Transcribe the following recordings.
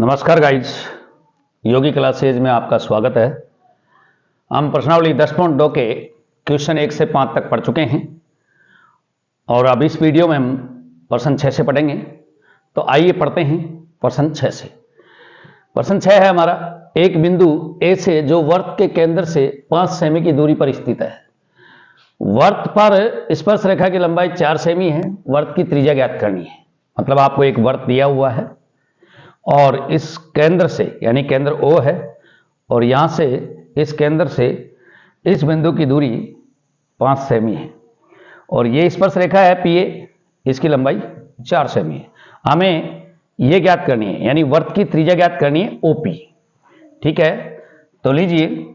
नमस्कार गाइज, योगी क्लासेज में आपका स्वागत है। हम प्रश्नावली 10.2 के क्वेश्चन 1 से 5 तक पढ़ चुके हैं और अब इस वीडियो में हम प्रश्न 6 से पढ़ेंगे। तो आइए पढ़ते हैं प्रश्न 6 से। प्रश्न 6 है हमारा, एक बिंदु ए से जो वर्त के केंद्र से 5 सेमी की दूरी पर स्थित है। वर्त पर स्पर्श रेखा की लंबाई 4 सेमी है। वर्त की त्रिज्या ज्ञात करनी है। मतलब आपको एक वर्त दिया हुआ है और इस केंद्र से, यानी केंद्र O है, और यहां से इस केंद्र से इस बिंदु की दूरी 5 सेमी है और ये स्पर्श रेखा है PA, इसकी लंबाई 4 सेमी है। हमें ये ज्ञात करनी है, यानी वर्त की त्रिज्या ज्ञात करनी है OP। ठीक है, तो लीजिए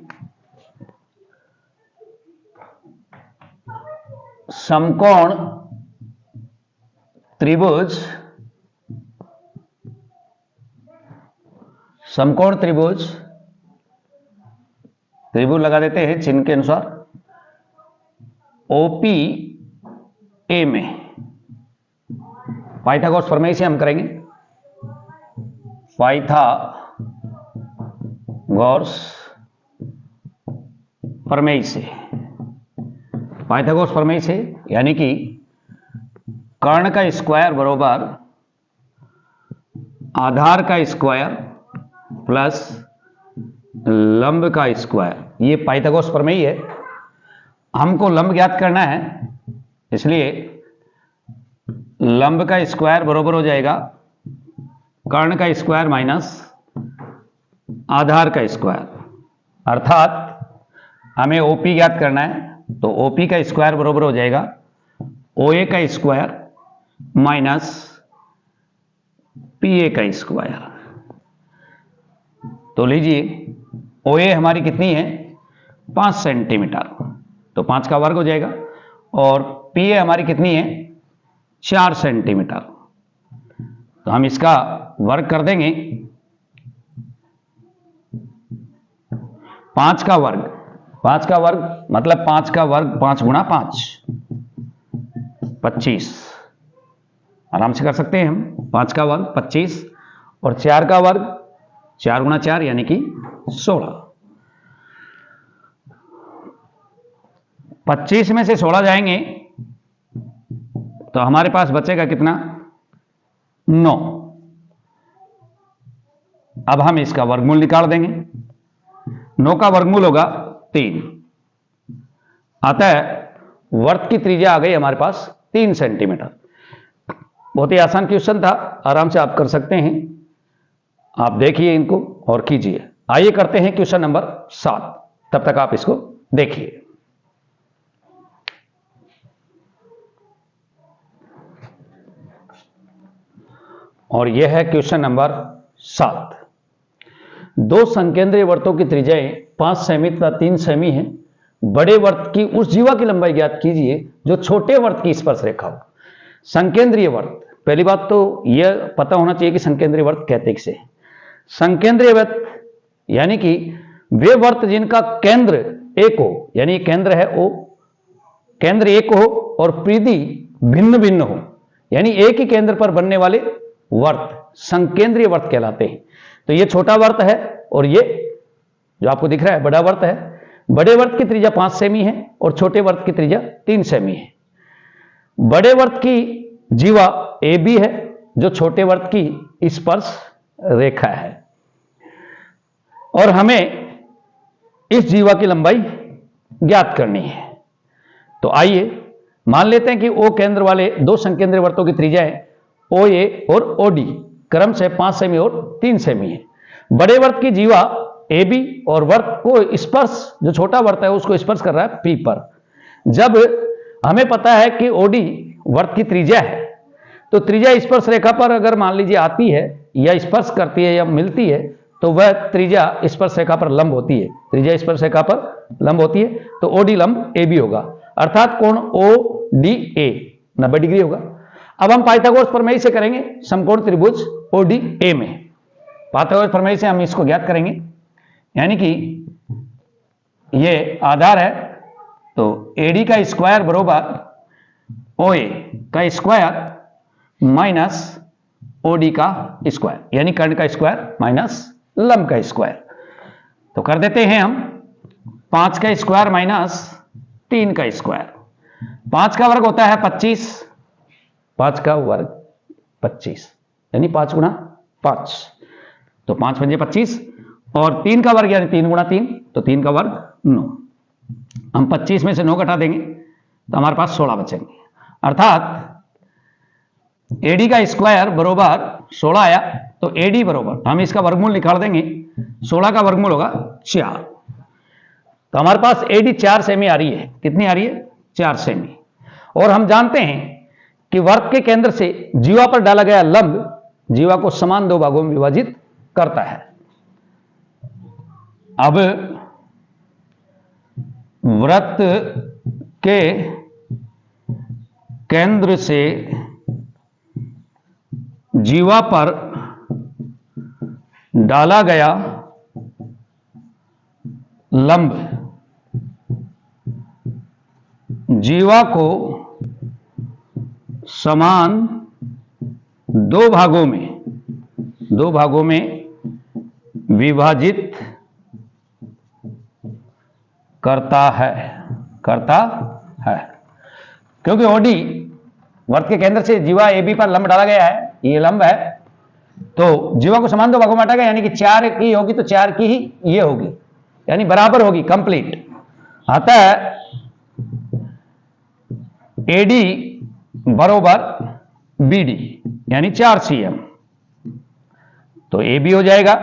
समकोण त्रिभुज, समकोण त्रिभुज लगा देते हैं चिन्ह के अनुसार OPA में पाइथागोरस प्रमेय से हम करेंगे। पाइथागोरस प्रमेय से, यानी कि कर्ण का स्क्वायर बराबर आधार का स्क्वायर प्लस लंब का स्क्वायर, ये पाइथागोरस प्रमेय है। हमको लंब ज्ञात करना है, इसलिए लंब का स्क्वायर बराबर हो जाएगा कर्ण का स्क्वायर माइनस आधार का स्क्वायर। अर्थात हमें OP ज्ञात करना है, तो OP का स्क्वायर बराबर हो जाएगा OA का स्क्वायर माइनस PA का स्क्वायर। तो लीजिए OA हमारी कितनी है, 5 सेंटीमीटर, तो 5 का वर्ग हो जाएगा, और PA हमारी कितनी है, 4 सेंटीमीटर। तो हम इसका वर्ग कर देंगे। 5 का वर्ग मतलब 5 का वर्ग 5 गुणा 5 25, आराम से कर सकते हैं हम। 5 का वर्ग 25 और 4 का वर्ग 4 गुणा 4 यानी कि 16। 25 में से 16 जाएंगे तो हमारे पास बचेगा कितना, 9। अब हम इसका वर्गमूल निकाल देंगे। 9 का वर्गमूल होगा 3। अतः वर्त की त्रिज्या आ गई हमारे पास 3 सेंटीमीटर। बहुत ही आसान क्वेश्चन था, आराम से आप कर सकते हैं। आप देखिए इनको और कीजिए। आइए करते हैं क्वेश्चन नंबर 7, तब तक आप इसको देखिए। और यह है क्वेश्चन नंबर 7। दो संकेंद्रीय वर्तों की त्रिज्याएं 5 सेमी तथा 3 सेमी है। बड़े वर्त की उस जीवा की लंबाई ज्ञात कीजिए जो छोटे वर्त की स्पर्श रेखा हो। संकेंद्रीय वर्त, पहली बात तो यह पता होना चाहिए कि संकेंद्रीय वर्त कहते किसे हैं। संकेंद्रीय वर्त यानी कि वे वर्त जिनका केंद्र एक हो, यानी केंद्र है O, केंद्र एक हो और परिधि भिन्न भिन्न हो, यानी एक ही केंद्र पर बनने वाले वर्त संकेंद्रीय वर्त कहलाते हैं। तो ये छोटा वर्त है और ये जो आपको दिख रहा है बड़ा वर्त है। बड़े वर्त की त्रिज्या 5 सेमी है और छोटे वर्त की त्रिज्या 3 सेमी है। बड़े वर्त की जीवा AB है जो छोटे वर्त की स्पर्श रेखा है, और हमें इस जीवा की लंबाई ज्ञात करनी है। तो आइए मान लेते हैं कि O केंद्र वाले दो संकेंद्रीय वर्तों की त्रिज्याएं OA और OD क्रम से 5 सेमी और 3 सेमी है। बड़े वर्त की जीवा AB और वर्त को स्पर्श, जो छोटा वर्त है उसको स्पर्श कर रहा है P पर। जब हमें पता है कि OD वर्त की त्रिज्या है, तो त्रिज्या स्पर्श रेखा पर अगर मान लीजिए आती है या स्पर्श करती है या मिलती है, तो वह त्रिज्या स्पर्श रेखा पर लंब होती है। त्रिज्या स्पर्श रेखा पर लंब होती है, तो OD लंब AB होगा, अर्थात कोण ODA 90 डिग्री होगा। अब हम पाइथागोरस प्रमेय से करेंगे समकोण त्रिभुज ODA में। पाइथागोरस प्रमेय से हम इसको ज्ञात करेंगे, यानी कि ये आधार है, तो AD का स्क्वायर बराबर OA का स्क्वायर माइनस ओडी का स्क्वायर, यानी कर्ण का स्क्वायर माइनस लंब का स्क्वायर। तो कर देते हैं हम 5 का स्क्वायर माइनस 3 का स्क्वायर। 5 का वर्ग होता है 25, 5 का वर्ग 25 यानी 5 गुणा 5, तो 5 पंजे 25, और 3 का वर्ग यानी 3 गुणा 3, तो 3 का वर्ग 9। हम 25 में से 9 घटा देंगे तो हमारे पास 16 बचेंगे, अर्थात एडी का स्क्वायर बरोबर 16 आया। तो एडी बरोबर हम इसका वर्गमूल निकाल देंगे, 16 का वर्गमूल होगा 4। तो हमारे पास एडी 4 सेमी आ रही है। कितनी आ रही है? 4 सेमी। और हम जानते हैं कि वर्ग के केंद्र से जीवा पर डाला गया लंब जीवा को समान 2 भागों में विभाजित करता है। अब वृत्त के केंद्र से जीवा पर डाला गया लंब जीवा को समान 2 भागों में विभाजित करता है क्योंकि ओडी वर्त के केंद्र से जीवा ए बी पर लंब डाला गया है, ये लंब है, तो जीवा को समान 2 भागों में बांटा गया, यानी कि 4 की होगी तो 4 की ही ये होगी, यानी बराबर होगी, कंप्लीट। अतः एडी बरोबर बीडी यानी 4 cm। तो ए बी हो जाएगा,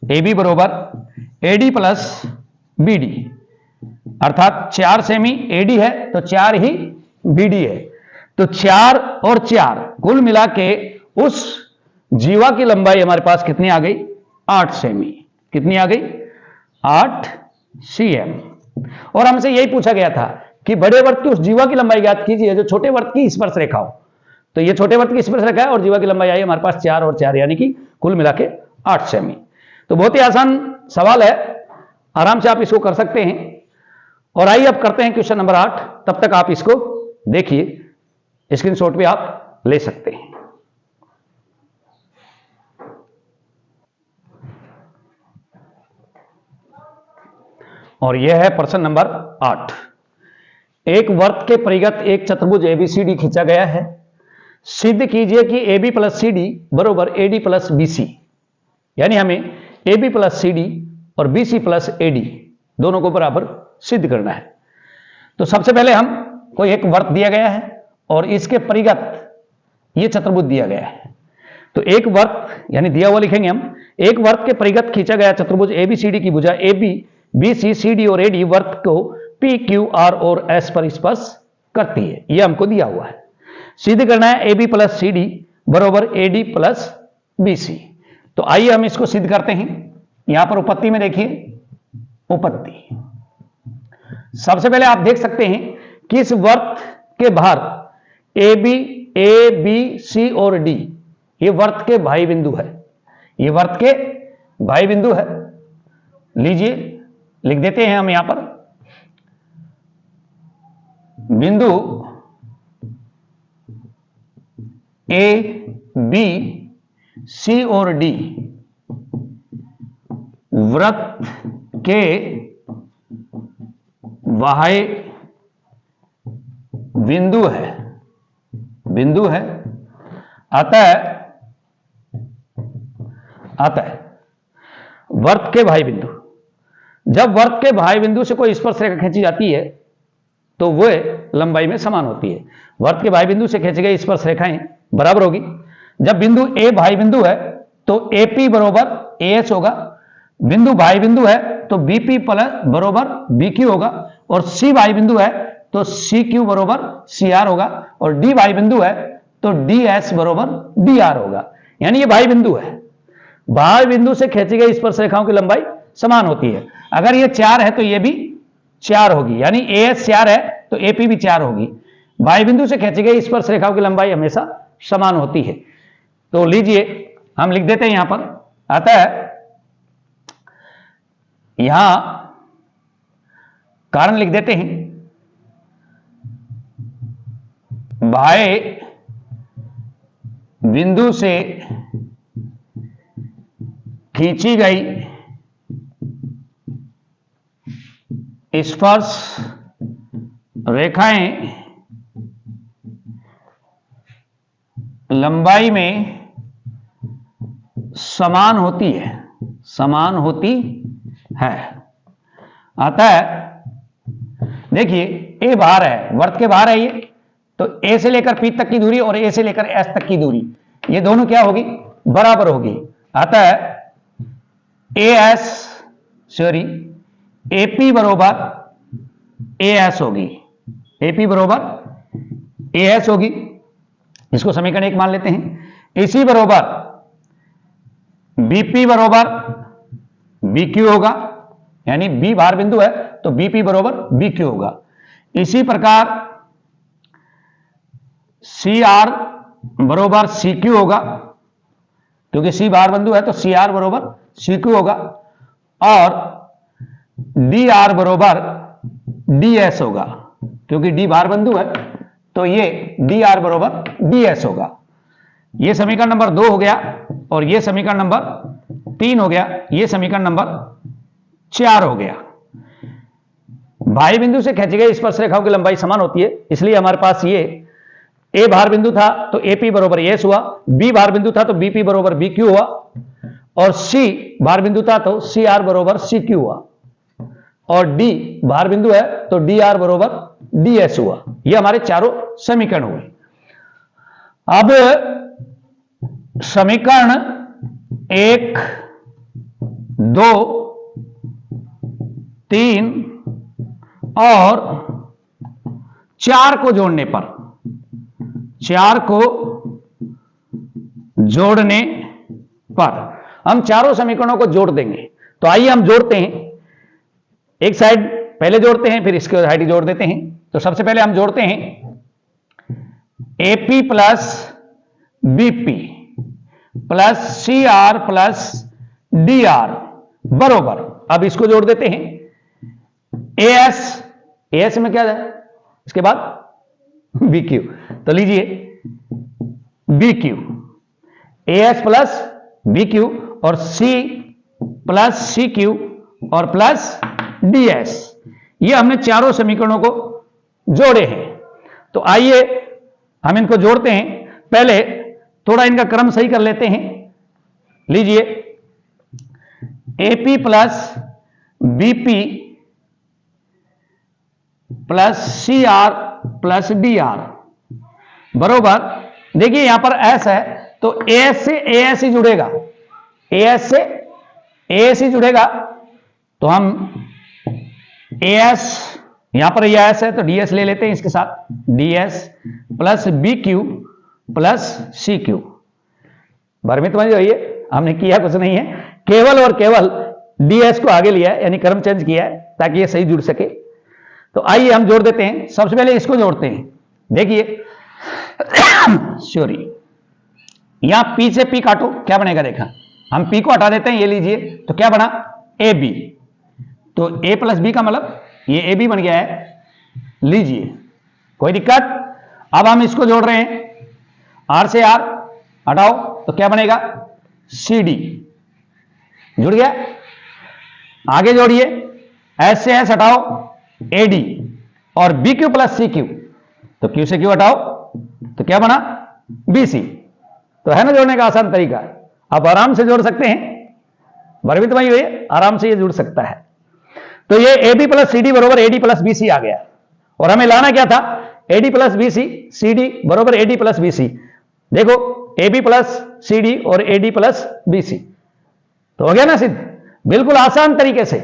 ए बी बरोबर एडी प्लस बीडी, अर्थात 4 सेमी एडी है तो 4 ही बीडी है। तो 4 और 4 कुल मिला के उस जीवा की लंबाई हमारे पास कितनी आ गई? 8 सेमी। कितनी आ गई? 8 cm। और हमसे यही पूछा गया था कि बड़े वर्त की उस जीवा की लंबाई ज्ञात कीजिए जो छोटे वर्त की स्पर्श रेखा हो। तो ये छोटे वर्त की स्पर्श रेखा है और जीवा की लंबाई आई हमारे पास 4 और 4 यानी कि कुल मिला के 8 सेमी। तो बहुत ही आसान सवाल है, आराम से आप इसको कर सकते हैं। और आइए अब करते हैं क्वेश्चन नंबर 8। तब तक आप इसको देखिए, स्क्रीनशॉट भी आप ले सकते हैं। और यह है प्रश्न नंबर 8। एक वर्त के परिगत एक चतुर्भुज एबीसीडी खींचा गया है। सिद्ध कीजिए कि AB प्लस CD बरोबर AD प्लस BC, यानी हमें AB प्लस CD और BC प्लस AD दोनों को बराबर सिद्ध करना है। तो सबसे पहले हम कोई एक वर्त दिया गया है और इसके परिगत ये चतुर्भुज दिया गया है। तो एक वर्त यानी दिया हुआ लिखेंगे हम, एक वर्त के परिगत खींचा गया चतुर्भुज ABCD की भुजा AB BC CD और AD वर्त को PQR और S पर स्पर्श करती है, यह हमको दिया हुआ है। सिद्ध करना है AB प्लस CD बरोबर AD प्लस BC। तो आइए हम इसको सिद्ध करते हैं। यहां पर उपपत्ति में देखिए, उपपत्ति सबसे पहले आप देख सकते हैं कि इस वर्त के बाहर AB A B C और D ये वर्त के भाई बिंदु है, ये वर्त के भाई बिंदु है। लीजिए लिख देते हैं हम यहां पर बिंदु A B C और D वृत्त के बाह्य बिंदु है। अतः वर्त के भाई बिंदु, जब वर्त के भाई बिंदु से कोई स्पर्श रेखा खींची जाती है तो वह लंबाई में समान होती है। वर्त के भाई बिंदु से खींची गई स्पर्श रेखाएं बराबर होगी। जब बिंदु A भाई बिंदु है तो AP बरोबर AH होगा, बिंदु भाई बिंदु है तो BP प्लस बरोबर BQ होगा, और C भाई बिंदु है तो CQ बरोबर CR होगा, और D भाई बिंदु है तो DS बरोबर DR होगा। यानी ये भाई बिंदु है, भाई बिंदु से खींची गई स्पर्श रेखाओं की लंबाई समान होती है। अगर ये 4 है तो ये भी 4 होगी, यानी AS 4 है तो AP भी 4 होगी। भाई बिंदु से खींची गई स्पर्श रेखाओं की लंबाई हमेशा समान होती है। तो लीजिए हम लिख देते हैं यहां पर, अतः यहां कारण लिख देते हैं, भाई बिंदु से खींची गई स्पर्श रेखाएं लंबाई में समान होती है, समान होती है। अतः देखिए ए बाहर है, वर्त के बाहर है ये, तो ए से लेकर पी तक की दूरी और ए से लेकर एस तक की दूरी, ये दोनों क्या होगी, बराबर होगी। अतः ए एस सॉरी एपी बरोबर ए एस होगी, एपी बरोबर ए एस होगी। इसको समीकरण 1 मान लेते हैं। इसी बरोबर बीपी बरोबर बीक्यू होगा, यानी बी भार बिंदु है तो बीपी बरोबर बीक्यू होगा। इसी प्रकार सी आर बरोबर सी क्यू होगा, क्योंकि सी भार बिंदु है तो सी आर बरोबर सी क्यू होगा। और डी आर बरोबर डी एस होगा, क्योंकि डी भार बिंदु है तो ये डी आर बरोबर डी एस होगा। ये समीकरण नंबर 2 हो गया और ये समीकरण नंबर 3 हो गया, ये समीकरण नंबर 4 हो गया। बाह्य बिंदु से खींची गई स्पर्श रेखाओं की लंबाई समान होती है, इसलिए हमारे पास ये ए भार बिंदु था तो एपी बरोबर एस हुआ, बी भार बिंदु था तो बीपी बरोबर बीक्यू हुआ, और सी भार बिंदु था तो सी आर बरोबर सी क्यू हुआ, और डी भार बिंदु है तो डी आर बरोबर डी एस हुआ। ये हमारे चारों समीकरण हुए। अब समीकरण 1, 2, 3 और 4 को जोड़ने पर, 4 को जोड़ने पर हम चारों समीकरणों को जोड़ देंगे। तो आइए हम जोड़ते हैं, एक साइड पहले जोड़ते हैं फिर इसके साइड जोड़ देते हैं। तो सबसे पहले हम जोड़ते हैं AP plus BP plus C R plus D R बरोबर, अब इसको जोड़ देते हैं एएस, एएस में क्या है इसके बाद बीक्यू, तो लीजिए बीक्यू, एएस प्लस बीक्यू और सी प्लस सी क्यू और प्लस डीएस, ये हमने चारों समीकरणों को जोड़े हैं। तो आइए हम इनको जोड़ते हैं। पहले थोड़ा इनका क्रम सही कर लेते हैं। लीजिए AP plus BP plus C R plus D R बरोबर, देखिए यहां पर एस है तो एएस से एएस ही जुड़ेगा, एएस से एएस ही जुड़ेगा, तो हम एएस यहां पर यह एस है तो डीएस ले लेते हैं इसके साथ, DS plus B Q plus C Q. भ्रमित मत होइए, हमने किया कुछ नहीं है, केवल और केवल डीएस को आगे लिया है, यानी क्रम चेंज किया है ताकि ये सही जुड़ सके। तो आइए हम जोड़ देते हैं। सबसे पहले इसको जोड़ते हैं। देखिए सॉरी, यहां पी से पी काटो, क्या बनेगा देखा, हम पी को हटा देते हैं, ये लीजिए, तो क्या बना ए बी, तो ए प्लस बी का मतलब ये ए बी बन गया है। लीजिए कोई दिक्कत। अब हम इसको जोड़ रहे हैं, आर से आर हटाओ तो क्या बनेगा सी डी, जुड़ गया। आगे जोड़िए, एस से एस हटाओ ए डी और B Q plus C Q, तो क्यू से क्यू हटाओ तो क्या बना बी सी। तो है ना जोड़ने का आसान तरीका, आप आराम से जोड़ सकते हैं। भ्रमित भाई हुए, आराम से ये जुड़ सकता है। तो ये A B plus C D बरोबर A D plus B C आ गया, और हमें लाना क्या था A D plus B C, C D बरोबर A D plus B C. देखो A B plus C D और A D plus B C, तो हो गया ना सिद्ध, बिल्कुल आसान तरीके से।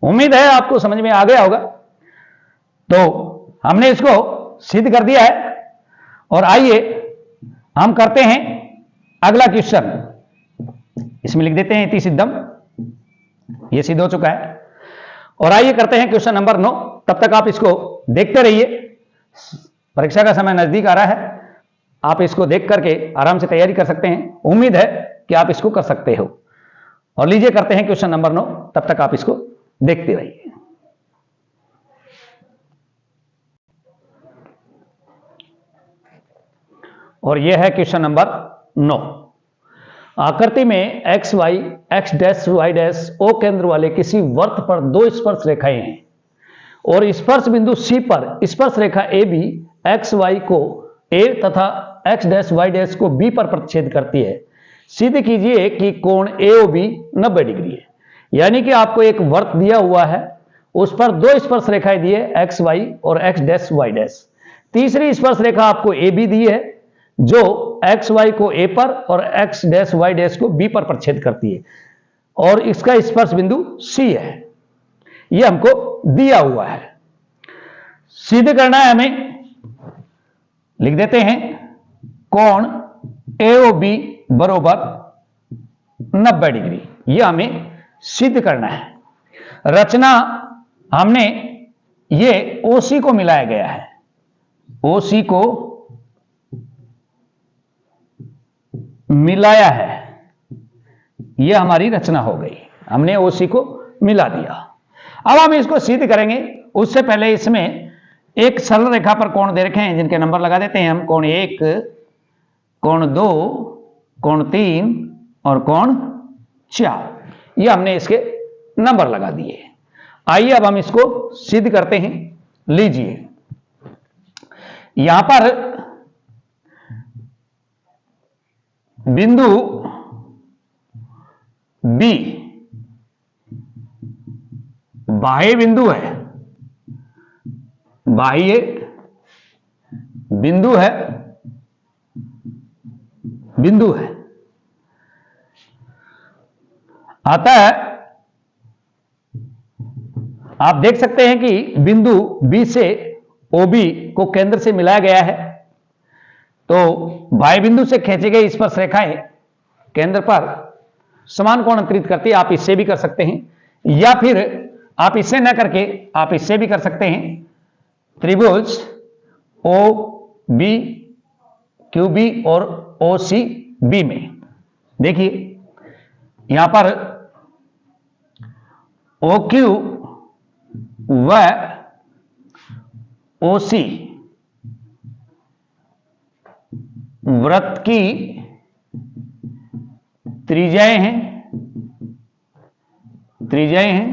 उम्मीद है आपको समझ में आ गया होगा। तो हमने इसको सिद्ध कर दिया है, और आइए हम करते हैं अगला क्वेश्चन। इसमें लिख देते हैं इति सिद्धम, ये सिद्ध हो चुका है। और आइए करते हैं क्वेश्चन नंबर 9। तब तक आप इसको देखते रहिए, परीक्षा का समय नजदीक आ रहा है, आप इसको देख करके आराम से तैयारी कर सकते हैं। उम्मीद है कि आप इसको कर सकते हो। और लीजिए करते हैं क्वेश्चन नंबर 9, तब तक आप इसको देखते रहिए। और यह है क्वेश्चन नंबर 9। आकृति में X Y X dash Y dash O केंद्र वाले किसी वर्त पर दो स्पर्श रेखाएं हैं और स्पर्श बिंदु सी पर स्पर्श रेखा ए बी एक्स वाई को ए तथा एक्स डैश वाई डैश को बी पर प्रतिच्छेद करती है। सिद्ध कीजिए कि कोण एओबी 90 डिग्री है। यानी कि आपको एक वर्त दिया हुआ है, उस पर दो स्पर्श रेखाएं दी है, एक्स वाई और एक्स डैश वाई डैश। तीसरी स्पर्श रेखा आपको ए बी दी है जो एक्स वाई को ए पर और एक्स डैश वाई डैश को बी पर प्रतिच्छेद करती है और इसका स्पर्श बिंदु सी है। यह हमको दिया हुआ है। सिद्ध करना है हमें, लिख देते हैं कोण एओबी बरोबर 90 डिग्री। यह हमें सिद्ध करना है। रचना हमने ये ओसी को मिलाया गया है, ओसी को मिलाया है, यह हमारी रचना हो गई। हमने ओसी को मिला दिया। अब हम इसको सिद्ध करेंगे। उससे पहले इसमें एक सरल रेखा पर कोण दे रखे हैं जिनके नंबर लगा देते हैं हम। कोण 1, कोण 2, कोण 3 और कोण 4। यह हमने इसके नंबर लगा दिए। आइए अब हम इसको सिद्ध करते हैं। लीजिए, यहां पर बिंदु बी बाह्य बिंदु है, बाह्य बिंदु है, बिंदु है। अतः आप देख सकते हैं कि बिंदु बी से ओबी को केंद्र से मिलाया गया है। तो बाह्य बिंदु से खींची गई स्पर्श रेखाएं केंद्र पर समान कोण अंतरित करती है। आप इससे भी कर सकते हैं या फिर आप इससे न करके आप इससे भी कर सकते हैं। त्रिभुज ओ बी क्यू बी और ओ सी बी में देखिए, यहां पर ओ क्यू व ओ सी वृत्त की त्रिज्याएं हैं, त्रिज्याएं हैं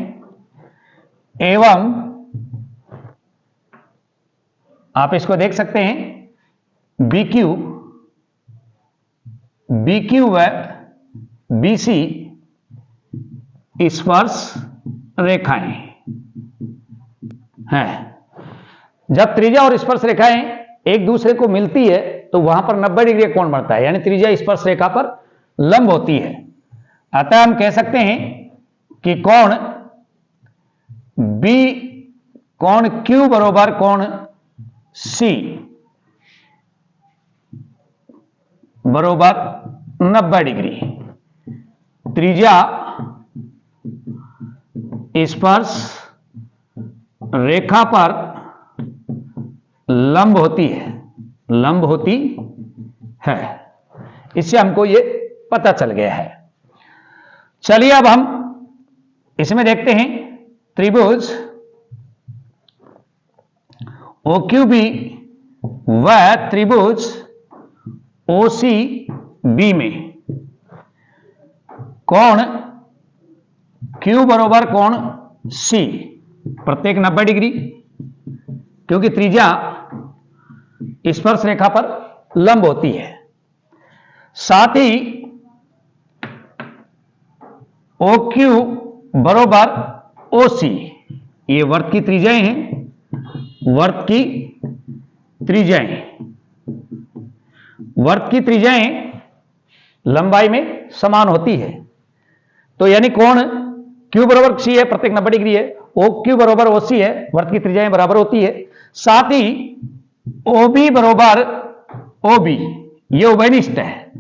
एवं आप इसको देख सकते हैं BQ व BC स्पर्श रेखाएं हैं। जब त्रिज्या और स्पर्श रेखाएं एक दूसरे को मिलती है तो वहां पर 90 डिग्री का कोण बनता है, यानी त्रिज्या स्पर्श रेखा पर लंब होती है। अतः हम कह सकते हैं कि कोण Q बरोबर कोण C बरोबर 90 डिग्री। त्रिज्या स्पर्श रेखा पर लंब होती है, लंब होती है। इससे हमको ये पता चल गया है। चलिए अब हम इसमें देखते हैं त्रिभुज OQB व त्रिभुज OCB में कोण Q बरोबर कोण C प्रत्येक 90 डिग्री, क्योंकि त्रिज्या स्पर्श रेखा पर लंब होती है। साथ ही OQ बरोबर OC, ये वर्त की त्रिज्याएं हैं, वर्त की त्रिज्याएं, वर्त की त्रिज्याएं लंबाई में समान होती है। तो यानी कोण Q बराबर C है, प्रत्येक 90 डिग्री है। OQ बराबर OC है, वर्त की त्रिज्याएं बराबर होती है। साथ ही OB बराबर OB, ये उभयनिष्ठ है,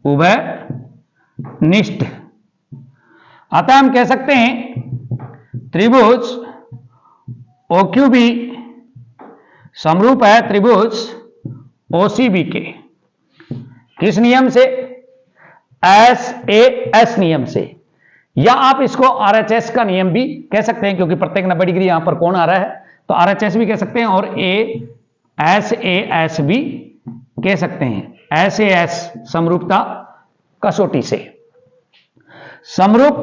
उभयनिष्ठ। अतः हम कह सकते हैं त्रिभुज OQB समरूप है त्रिभुज OCB के। किस नियम से? SAS नियम से, या आप इसको RHS का नियम भी कह सकते हैं, क्योंकि प्रत्येक 90 डिग्री यहां पर कोण आ रहा है, तो RHS भी कह सकते हैं और SAS भी कह सकते हैं SAS समरूपता कसौटी से। समरूप,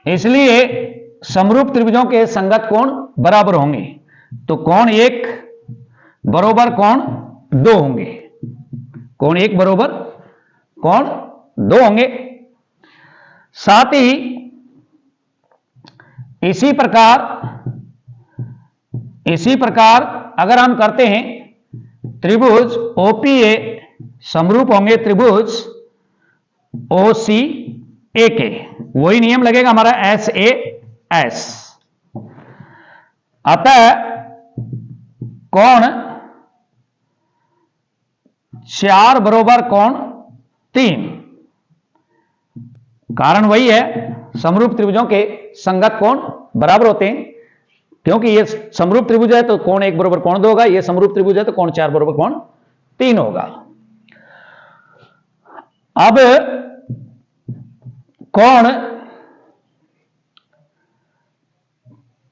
इसलिए समरूप त्रिभुजों के संगत कोण बराबर होंगे, तो कोण 1 बरोबर कोण 2 होंगे, कोण 1 बरोबर कोण 2 होंगे। साथ ही इसी प्रकार अगर हम करते हैं त्रिभुज OPA समरूप होंगे त्रिभुज OCA के, वही नियम लगेगा हमारा SAS। अतः कोण 4 बरोबर कोण 3, कारण वही है समरूप त्रिभुजों के संगत कोण बराबर होते हैं, क्योंकि ये समरूप त्रिभुज है तो कोण 1 बराबर कोण 2 होगा, ये समरूप त्रिभुज है तो कोण 4 बराबर कोण 3 होगा। अब कोण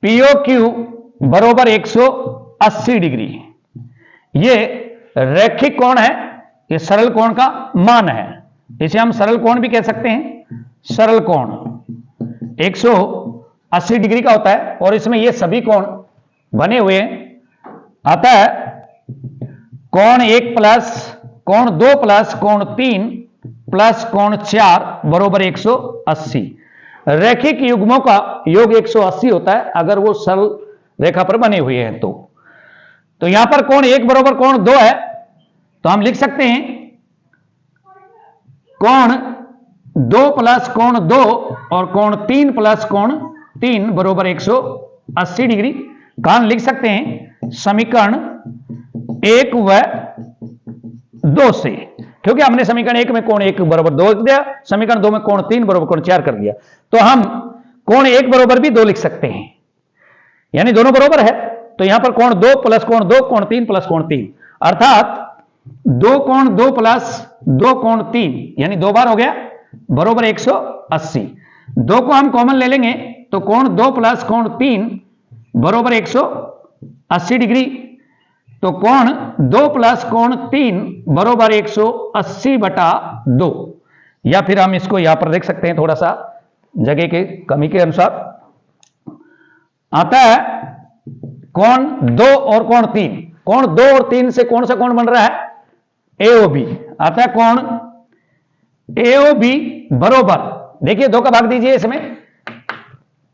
POQ बराबर 180 डिग्री, ये रैखिक कोण है, ये सरल कोण का मान है, इसे हम सरल कोण भी कह सकते हैं। सरल कोण 180 डिग्री का होता है और इसमें ये सभी कोण बने हुए हैं। अतः कोण 1 प्लस कोण 2 प्लस कोण 3 प्लस कोण 4 बराबर 180। रैखिक युग्मों का योग 180 होता है अगर वो सरल रेखा पर बने हुए हैं तो यहां पर कोण 1 बराबर कोण 2 है, तो हम लिख सकते हैं कोण 2 प्लस कोण 2 और कोण 3 प्लस कोण 3 बराबर 180 डिग्री। कारण लिख सकते हैं समीकरण 1 व 2 से, क्योंकि हमने समीकरण 1 में कोण 1 बराबर 2 लिख दिया, समीकरण 2 में कोण 3 बराबर कोण 4 कर दिया, तो हम कोण 1 बराबर भी 2 लिख सकते हैं, यानी दोनों बराबर है। तो यहां पर कोण 2 प्लस कोण 2 कोण 3 प्लस कोण 3, अर्थात 2 कोण 2 प्लस 2 कोण 3 यानी 2 बार हो गया बराबर 180। 2 को हम कॉमन ले लेंगे तो कोण 2 प्लस कोण 3 बराबर 180 डिग्री, तो कोण 2 प्लस कोण 3 बराबर 180 बटा 2, या फिर हम इसको यहां पर देख सकते हैं थोड़ा सा जगह के कमी के अनुसार। अतः कोण 2 और कोण 3, कोण 2 और 3 से कौन सा कोण बन रहा है? AOB। अतः कोण AOB बरोबर, देखिए 2 का भाग दीजिए इसमें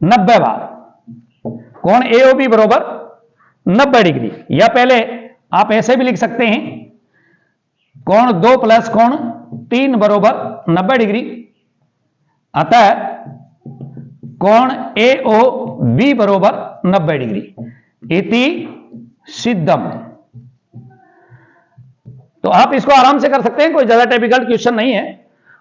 90 बार, कोण AOB बरोबर 90 डिग्री, या पहले आप ऐसे भी लिख सकते हैं कोण 2 प्लस कोण 3 बरोबर 90 डिग्री। अतः कोण AOB बरोबर 90 डिग्री इति सिद्धम। तो आप इसको आराम से कर सकते हैं, कोई ज्यादा डिफिकल्ट क्वेश्चन नहीं है,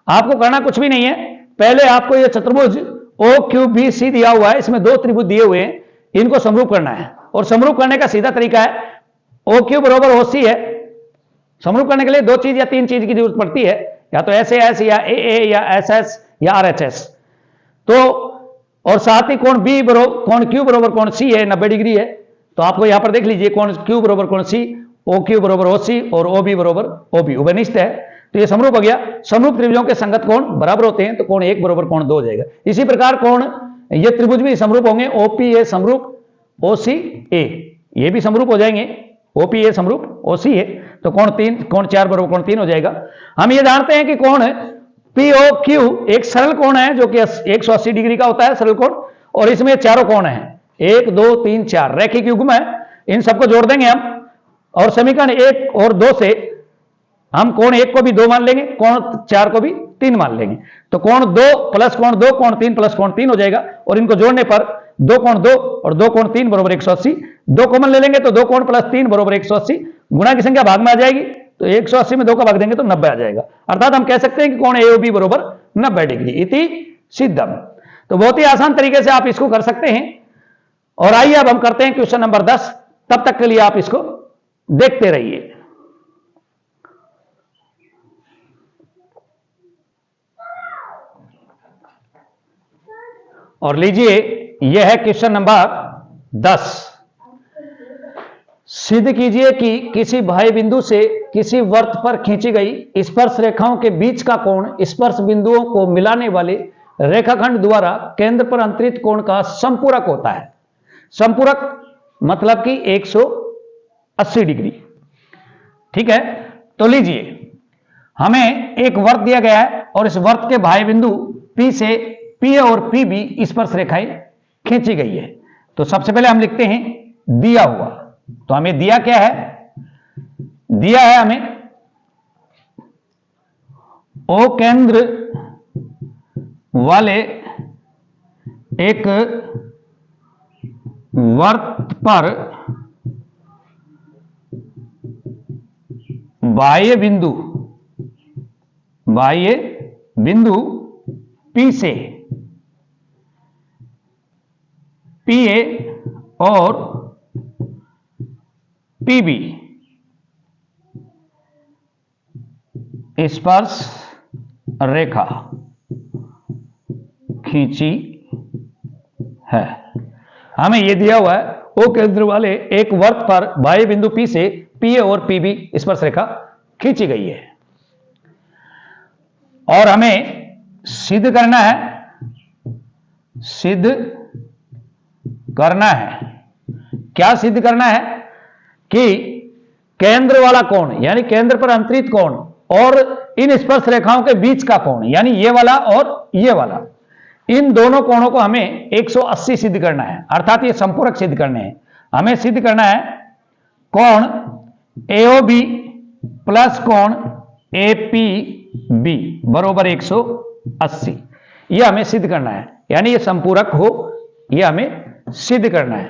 आपको करना कुछ भी नहीं है। पहले आपको यह चतुर्भुज OQBC दिया हुआ है, इसमें 2 त्रिभुज दिए हुए हैं, इनको समरूप करना है, और समरूप करने का सीधा तरीका है OQ बराबर OC है। समरूप करने के लिए 2 चीज या 3 चीज की जरूरत पड़ती है, या तो SAS या AA या SS या RHS। तो और साथ ही कोण Q बराबर कोण C है, 90 डिग्री है, तो आपको यहां पर देख लीजिए कोण Q बराबर कोण C, OQ बराबर OC और OB बराबर OB उभयनिष्ठ है, तो ये समरूप हो गया। समरूप त्रिभुजों के संगत कोण बराबर होते हैं, तो कोण 1 बराबर कोण 2 हो जाएगा। इसी प्रकार कोण ये त्रिभुज भी समरूप होंगे, OPA समरूप OCA, ये भी समरूप हो जाएंगे, OPA समरूप OCA, तो कोण 4 बराबर कोण 3 हो जाएगा। हम ये जानते हैं कि कोण POQ एक सरल कोण है जो कि 180 डिग्री का होता है, सरल कोण, और इसमें चारों कोण हैं 1 2 3 4 रैखिक युग्म है, इन सबको जोड़ देंगे हम, और समीकरण 1 और 2 से हम कोण 1 को भी 2 मान लेंगे, कोण 4 को भी 3 मान लेंगे, तो कोण 2 प्लस कोण 2 कोण 3 प्लस कोण 3 हो जाएगा, और इनको जोड़ने पर 2 कोण 2 और 2 कोण 3 बराबर 180। 2 कॉमन ले लेंगे तो 2 कोण प्लस 3 बराबर 180, गुणा की संख्या भाग में आ जाएगी, तो 180 में 2 का भाग देंगे तो 90 आ जाएगा। अर्थात हम कह सकते हैं कि कोण AOB बराबर 90 डिग्री इति सिद्धम। तो बहुत ही आसान तरीके से आप इसको कर सकते हैं। और आइए अब हम करते हैं क्वेश्चन नंबर 10, तब तक के लिए आप इसको देखते रहिए। और लीजिए, यह है क्वेश्चन नंबर 10। सिद्ध कीजिए कि किसी बाह्य बिंदु से किसी वृत्त पर खींची गई स्पर्श रेखाओं के बीच का कोण स्पर्श बिंदुओं को मिलाने वाले रेखाखंड द्वारा केंद्र पर अंतरित कोण का संपूरक होता है। संपूरक मतलब कि 180 डिग्री। ठीक है, तो लीजिए, हमें एक वृत्त दिया गया है और इस वृत्त के बाह्य बिंदु P से P और PB स्पर्श रेखाएं खींची गई है। तो सबसे पहले हम लिखते हैं दिया हुआ। तो हमें दिया क्या है? दिया है हमें O केंद्र वाले एक वृत्त पर बाह्य बिंदु P से PA और PB स्पर्श रेखा खींची है। हमें यह दिया हुआ है O केंद्र वाले एक वृत्त पर बाह्य बिंदु P से PA और PB स्पर्श रेखा खींची गई है और हमें सिद्ध करना है। क्या सिद्ध करना है? कि केंद्र वाला कोण यानी केंद्र पर अंतरित कोण और इन स्पर्श रेखाओं के बीच का कोण यानी ये वाला और ये वाला, इन दोनों कोणों को हमें 180 सिद्ध करना है, अर्थात ये संपूरक सिद्ध करने हैं। हमें सिद्ध करना है कोण AOB प्लस कोण APB बराबर 180। यह हमें सिद्ध करना है, यानी ये संपूरक हो, यह हमें सिद्ध करना है।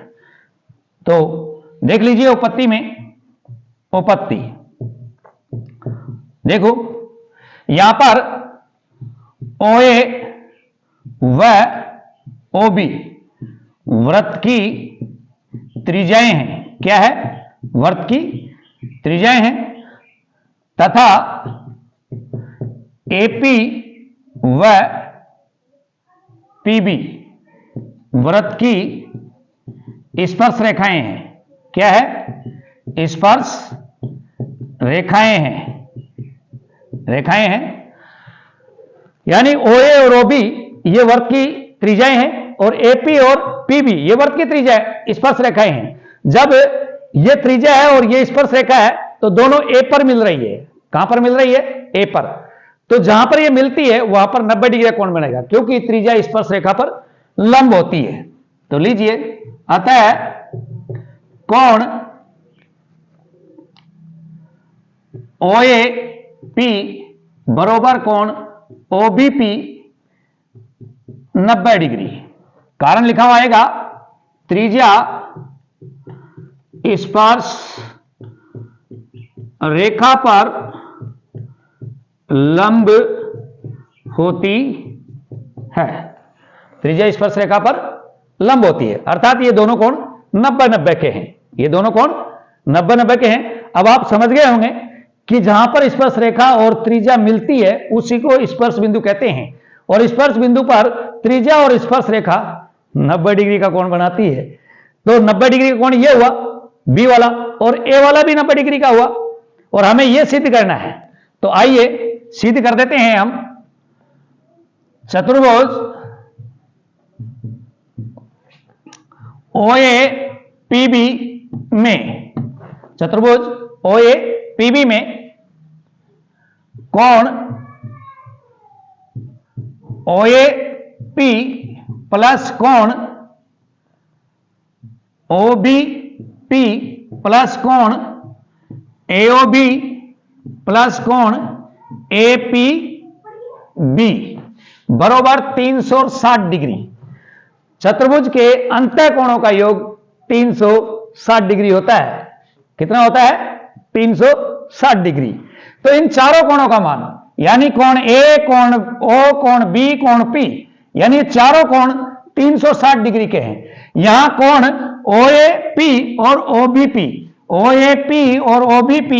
तो देख लीजिए उपपत्ति में, उपपत्ति देखो, यहां पर OA व OB वृत्त की त्रिज्याएं हैं। क्या है? वृत्त की त्रिज्याएं हैं तथा AP व PB वृत्त की स्पर्श रेखाएं हैं। क्या है? स्पर्श रेखाएं हैं, यानी OA और OB ये वृत्त की त्रिज्याएं हैं और AP और PB ये वृत्त की त्रिज्याएं स्पर्श रेखाएं हैं। जब ये त्रिज्या है और ये स्पर्श रेखा है तो दोनों A पर मिल रही है। कहां पर मिल रही है? A पर। तो जहां पर ये मिलती है वहां पर 90 डिग्री का कोण बनेगा, क्योंकि त्रिज्या स्पर्श रेखा पर लंब होती है। तो लीजिए, अतः कोण OAP बरोबर कोण OBP 90 डिग्री। कारण लिखा हुआ आएगा त्रिज्या स्पर्श रेखा पर लंब होती है। त्रिज्या स्पर्श रेखा पर लंब होती है, अर्थात ये दोनों कोण 90-90 के हैं। ये दोनों कोण 90-90 के हैं। अब आप समझ गए होंगे कि जहां पर स्पर्श रेखा और त्रिज्या मिलती है उसी को स्पर्श बिंदु कहते हैं, और स्पर्श बिंदु पर त्रिज्या और स्पर्श रेखा 90 डिग्री का कोण बनाती है। तो 90 डिग्री का कोण ये हुआ बी वाला, और ए वाला भी 90 डिग्री का हुआ, और हमें यह सिद्ध करना है। तो आइए सिद्ध कर देते हैं हम। चतुर्भुज OAPB में, चतुर्भुज OAPB में कोण OAP प्लस कोण OBP प्लस कोण AOB प्लस कोण APB बरोबर 360 डिग्री। चतुर्भुज के अंतः कोणों का योग 360 डिग्री होता है। कितना होता है? 360 डिग्री। तो इन चारों कोणों का मान, यानी कोण A, कोण O, कोण B, कोण P, यानी ये चारों कोण 360 डिग्री के हैं। यहां कोण OAP और OBP, OAP और OBP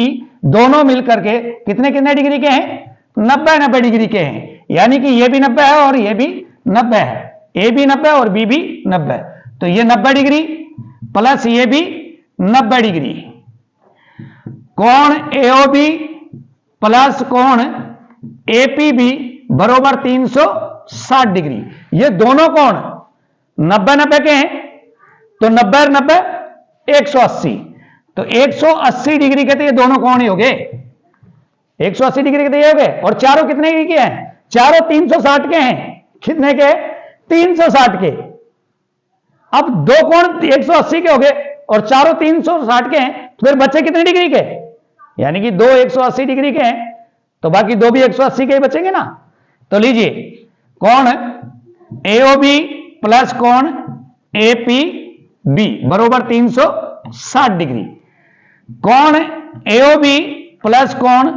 दोनों मिलकर के कितने कितने डिग्री के हैं? 90-90 डिग्री के हैं। यानी कि ये भी 90 है और ये भी 90 है, ए भी 90 और बी भी 90। तो ये 90 डिग्री प्लस ये भी 90 डिग्री, कोण एओबी प्लस कोण एपीबी बरोबर 360 डिग्री। ये दोनों कोण 90-90 के हैं, तो 90 और 90 180, तो 180 डिग्री के तो ये दोनों कोण ही हो गए, 180 डिग्री के तो ये हो गए। और चारों कितने के हैं? चारों 360 के हैं। कितने के? 360 के। अब दो कोण 180 के हो गए और चारों 360 के हैं, तो फिर बचे कितने डिग्री के? यानी कि दो 180 डिग्री के हैं, तो बाकी दो भी 180 के ही बचेंगे ना। तो लीजिए कोण एओबी प्लस कोण एपीबी बरोबर 360 डिग्री। कोण एओबी प्लस कोण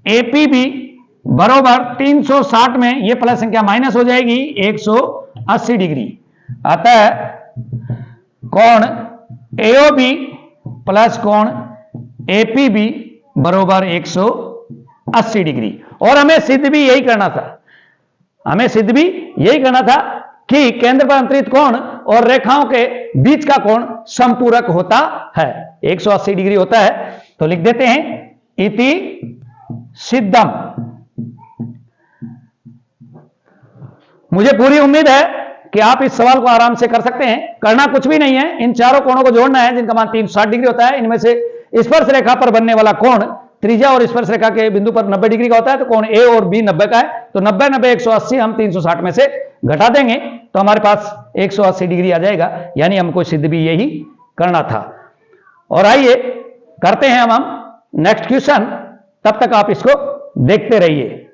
एपीबी बरोबर 360 में ये प्लस संख्या माइनस हो जाएगी 180 डिग्री। अतः कोण एओबी प्लस कोण एपीबी बरोबर 180 डिग्री। और हमें सिद्ध भी यही करना था, हमें सिद्ध भी यही करना था कि केंद्र पर अंतरित कोण और रेखाओं के बीच का कोण समपूरक होता है, 180 डिग्री होता है। तो लिख देते हैं इति सिद्धम। मुझे पूरी उम्मीद है कि आप इस सवाल को आराम से कर सकते हैं। करना कुछ भी नहीं है, इन चारों कोणों को जोड़ना है जिनका मान 360 डिग्री होता है। इनमें से स्पर्श रेखा पर बनने वाला कोण त्रिज्या और स्पर्श रेखा के बिंदु पर 90 डिग्री का होता है, तो कोण ए और बी 90 का है, तो 90 90 180 हम 360 में से घटा देंगे तो हमारे पास 180 डिग्री आ जाएगा। यानी हमको सिद्ध भी यही करना था। और आइए करते हैं हम नेक्स्ट क्वेश्चन, तब तक आप इसको देखते रहिए।